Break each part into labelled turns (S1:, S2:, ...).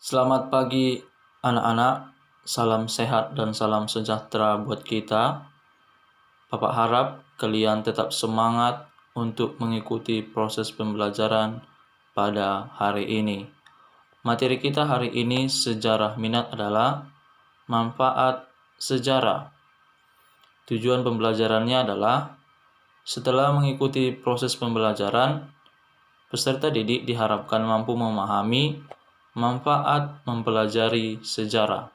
S1: Selamat pagi anak-anak, salam sehat dan salam sejahtera buat kita. Bapak harap kalian tetap semangat untuk mengikuti proses pembelajaran pada hari ini. Materi kita hari ini sejarah minat adalah manfaat sejarah. Tujuan pembelajarannya adalah setelah mengikuti proses pembelajaran, peserta didik diharapkan mampu memahami manfaat mempelajari sejarah.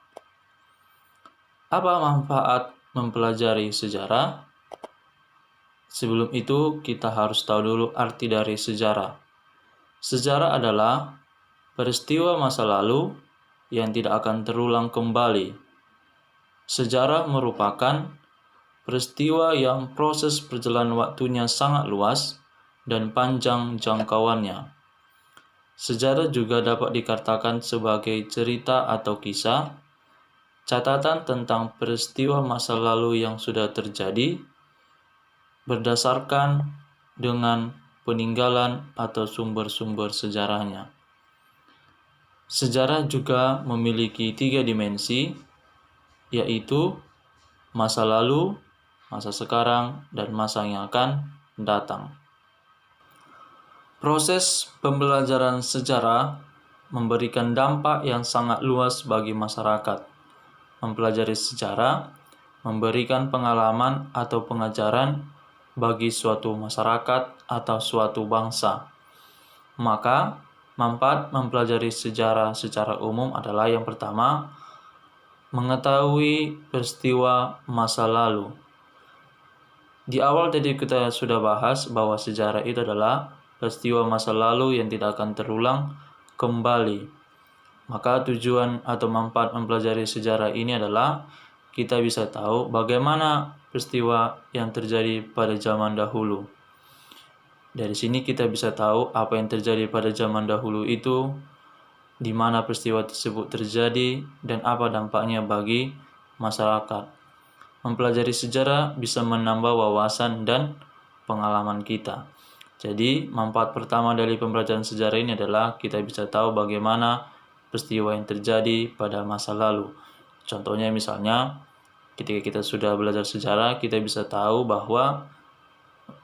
S1: Apa manfaat mempelajari sejarah? Sebelum itu, kita harus tahu dulu arti dari sejarah. Sejarah adalah peristiwa masa lalu yang tidak akan terulang kembali. Sejarah merupakan peristiwa yang proses perjalanan waktunya sangat luas dan panjang jangkauannya. Sejarah juga dapat dikatakan sebagai cerita atau kisah, catatan tentang peristiwa masa lalu yang sudah terjadi, berdasarkan dengan peninggalan atau sumber-sumber sejarahnya. Sejarah juga memiliki 3 dimensi, yaitu masa lalu, masa sekarang, dan masa yang akan datang. Proses pembelajaran sejarah memberikan dampak yang sangat luas bagi masyarakat. Mempelajari sejarah memberikan pengalaman atau pengajaran bagi suatu masyarakat atau suatu bangsa. Maka, manfaat mempelajari sejarah secara umum adalah yang pertama, mengetahui peristiwa masa lalu. Di awal tadi kita sudah bahas bahwa sejarah itu adalah peristiwa masa lalu yang tidak akan terulang kembali. Maka tujuan atau manfaat mempelajari sejarah ini adalah kita bisa tahu bagaimana peristiwa yang terjadi pada zaman dahulu. Dari sini kita bisa tahu apa yang terjadi pada zaman dahulu itu, di mana peristiwa tersebut terjadi, dan apa dampaknya bagi masyarakat. Mempelajari sejarah bisa menambah wawasan dan pengalaman kita. Jadi, manfaat pertama dari pembelajaran sejarah ini adalah kita bisa tahu bagaimana peristiwa yang terjadi pada masa lalu. Contohnya misalnya, ketika kita sudah belajar sejarah, kita bisa tahu bahwa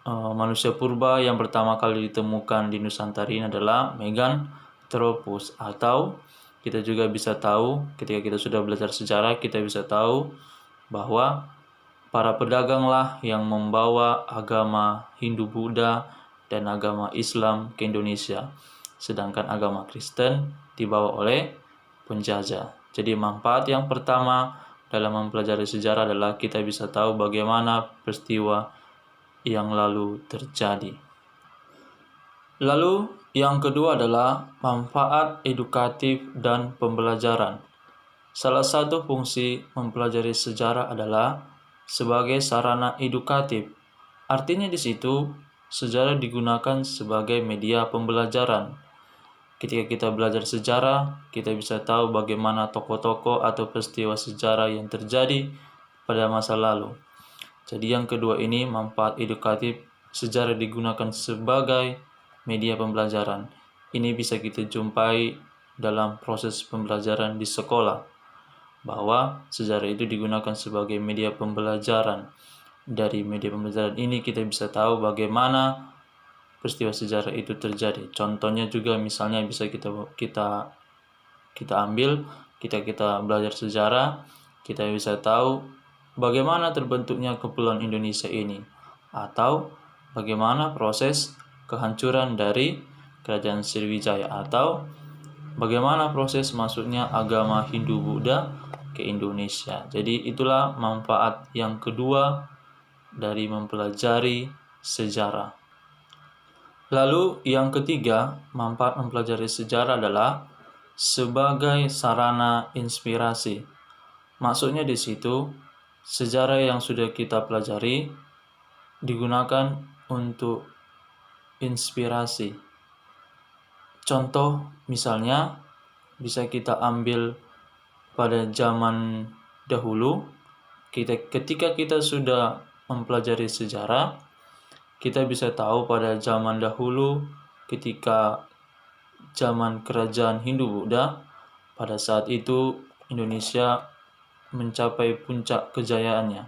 S1: manusia purba yang pertama kali ditemukan di Nusantara ini adalah Meganthropus. Atau kita juga bisa tahu, ketika kita sudah belajar sejarah, kita bisa tahu bahwa para pedaganglah yang membawa agama Hindu-Buddha dan agama Islam ke Indonesia, sedangkan agama Kristen dibawa oleh penjajah. Jadi manfaat yang pertama dalam mempelajari sejarah adalah kita bisa tahu bagaimana peristiwa yang lalu terjadi. Lalu yang kedua adalah manfaat edukatif dan pembelajaran. Salah satu fungsi mempelajari sejarah adalah sebagai sarana edukatif. Artinya di situ sejarah digunakan sebagai media pembelajaran. Ketika kita belajar sejarah, kita bisa tahu bagaimana tokoh-tokoh atau peristiwa sejarah yang terjadi pada masa lalu. Jadi yang kedua ini, manfaat edukatif, sejarah digunakan sebagai media pembelajaran. Ini bisa kita jumpai dalam proses pembelajaran di sekolah, bahwa sejarah itu digunakan sebagai media pembelajaran. Dari media pembelajaran ini kita bisa tahu bagaimana peristiwa sejarah itu terjadi. Contohnya juga misalnya bisa kita ambil, kita belajar sejarah, kita bisa tahu bagaimana terbentuknya Kepulauan Indonesia ini, atau bagaimana proses kehancuran dari Kerajaan Sriwijaya, atau bagaimana proses masuknya agama Hindu-Buddha ke Indonesia. Jadi itulah manfaat yang kedua dari mempelajari sejarah. Lalu yang ketiga, manfaat mempelajari sejarah adalah sebagai sarana inspirasi. Maksudnya di situ, sejarah yang sudah kita pelajari digunakan untuk inspirasi. Contoh misalnya bisa kita ambil pada zaman dahulu, ketika kita sudah mempelajari sejarah, kita bisa tahu pada zaman dahulu ketika zaman kerajaan Hindu-Buddha, Pada saat itu Indonesia mencapai puncak kejayaannya.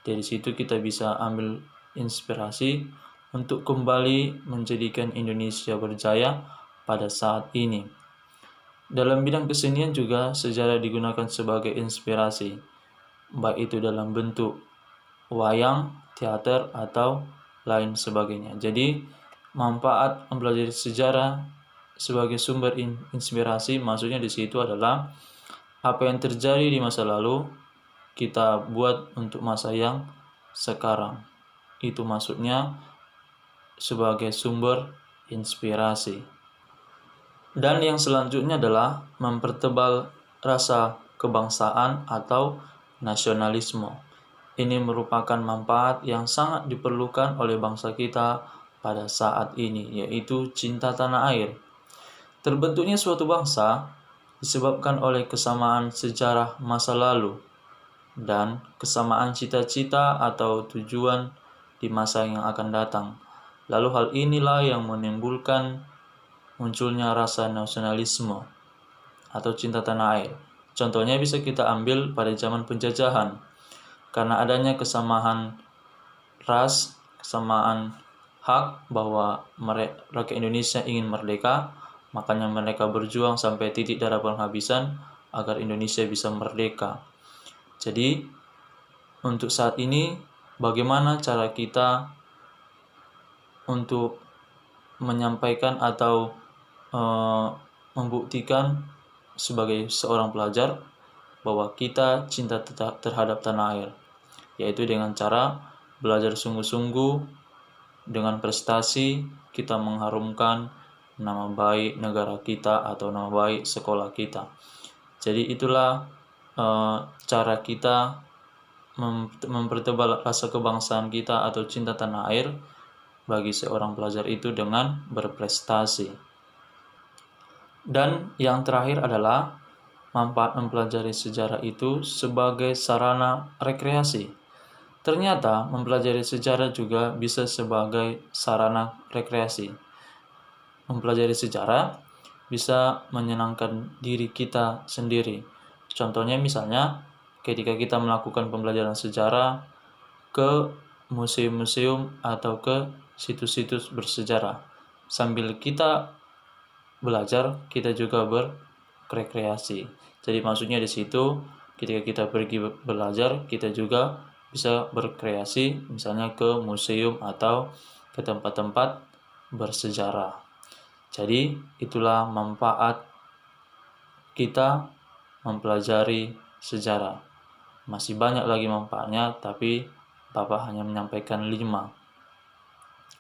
S1: Dari situ kita bisa ambil inspirasi untuk kembali menjadikan Indonesia berjaya pada saat ini. Dalam bidang kesenian juga sejarah digunakan sebagai inspirasi, baik itu dalam bentuk wayang, teater, atau lain sebagainya. Jadi, manfaat mempelajari sejarah sebagai sumber inspirasi, maksudnya di situ adalah apa yang terjadi di masa lalu kita buat untuk masa yang sekarang. Itu maksudnya sebagai sumber inspirasi. Dan yang selanjutnya adalah mempertebal rasa kebangsaan atau nasionalisme. Ini merupakan manfaat yang sangat diperlukan oleh bangsa kita pada saat ini, yaitu cinta tanah air. Terbentuknya suatu bangsa disebabkan oleh kesamaan sejarah masa lalu dan kesamaan cita-cita atau tujuan di masa yang akan datang. Lalu hal inilah yang menimbulkan munculnya rasa nasionalisme atau cinta tanah air. Contohnya bisa kita ambil pada zaman penjajahan. Karena adanya kesamaan ras, kesamaan hak bahwa rakyat Indonesia ingin merdeka, makanya mereka berjuang sampai titik darah penghabisan agar Indonesia bisa merdeka. Jadi, untuk saat ini, bagaimana cara kita untuk menyampaikan atau membuktikan sebagai seorang pelajar bahwa kita cinta terhadap tanah air, yaitu dengan cara belajar sungguh-sungguh, dengan prestasi kita mengharumkan nama baik negara kita atau nama baik sekolah kita. Jadi itulah cara kita mempertebal rasa kebangsaan kita atau cinta tanah air bagi seorang pelajar itu dengan berprestasi. Dan yang terakhir adalah manfaat mempelajari sejarah itu sebagai sarana rekreasi. Ternyata mempelajari sejarah juga bisa sebagai sarana rekreasi. Mempelajari sejarah bisa menyenangkan diri kita sendiri. Contohnya misalnya ketika kita melakukan pembelajaran sejarah ke museum-museum atau ke situs-situs bersejarah. Sambil kita belajar, kita juga berrekreasi. Jadi maksudnya di situ ketika kita pergi belajar, kita juga bisa berkreasi misalnya ke museum atau ke tempat-tempat bersejarah. Jadi itulah manfaat kita mempelajari sejarah. Masih banyak lagi manfaatnya, tapi Bapak hanya menyampaikan 5.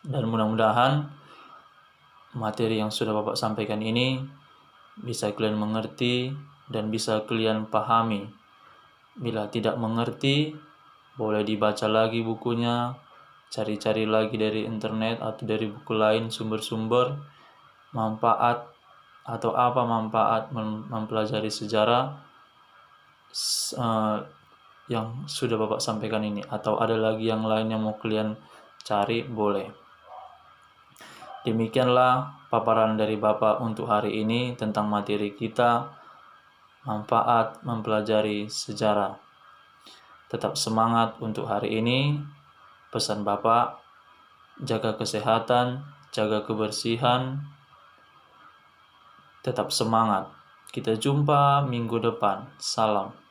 S1: Dan mudah-mudahan materi yang sudah Bapak sampaikan ini bisa kalian mengerti dan bisa kalian pahami. Bila tidak mengerti, boleh dibaca lagi bukunya, cari-cari lagi dari internet atau dari buku lain sumber-sumber manfaat atau apa manfaat mempelajari sejarah yang sudah Bapak sampaikan ini, atau ada lagi yang lain yang mau kalian cari, boleh. Demikianlah paparan dari Bapak untuk hari ini tentang materi kita, manfaat mempelajari sejarah. Tetap semangat untuk hari ini. Pesan Bapak, jaga kesehatan, jaga kebersihan, tetap semangat. Kita jumpa minggu depan. Salam.